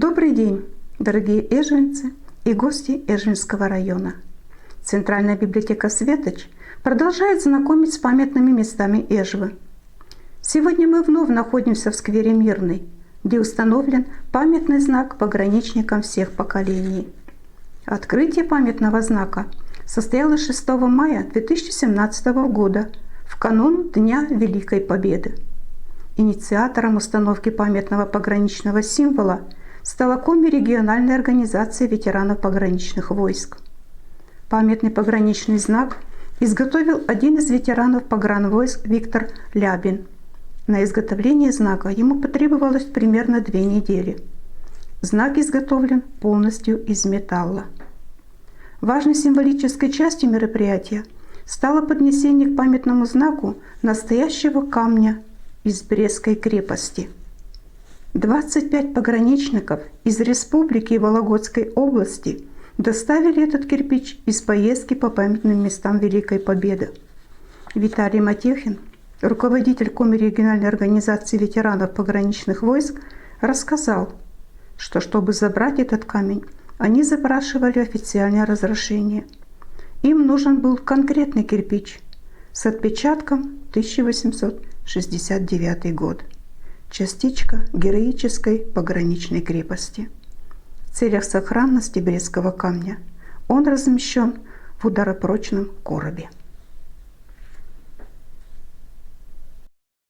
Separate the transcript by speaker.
Speaker 1: Добрый день, дорогие эжвинцы и гости Эжвинского района. Центральная библиотека «Светоч» продолжает знакомить с памятными местами Эжвы. Сегодня мы вновь находимся в сквере Мирный, где установлен памятный знак пограничникам всех поколений. Открытие памятного знака состоялось 6 мая 2017 года, в канун Дня Великой Победы. Инициатором установки памятного пограничного символа стала Коми-региональная организация ветеранов пограничных войск. Памятный пограничный знак изготовил один из ветеранов погранвойск Виктор Лябин. На изготовление знака ему потребовалось примерно 2 недели. Знак изготовлен полностью из металла. Важной символической частью мероприятия стало поднесение к памятному знаку настоящего камня из Брестской крепости. 25 пограничников из Республики Вологодской области доставили этот кирпич из поездки по памятным местам Великой Победы. Виталий Матехин, руководитель Коми-региональной организации ветеранов пограничных войск, рассказал, что чтобы забрать этот камень, они запрашивали официальное разрешение. Им нужен был конкретный кирпич с отпечатком 1869 год. Частичка героической пограничной крепости. В целях сохранности Брестского камня он размещен в ударопрочном коробе.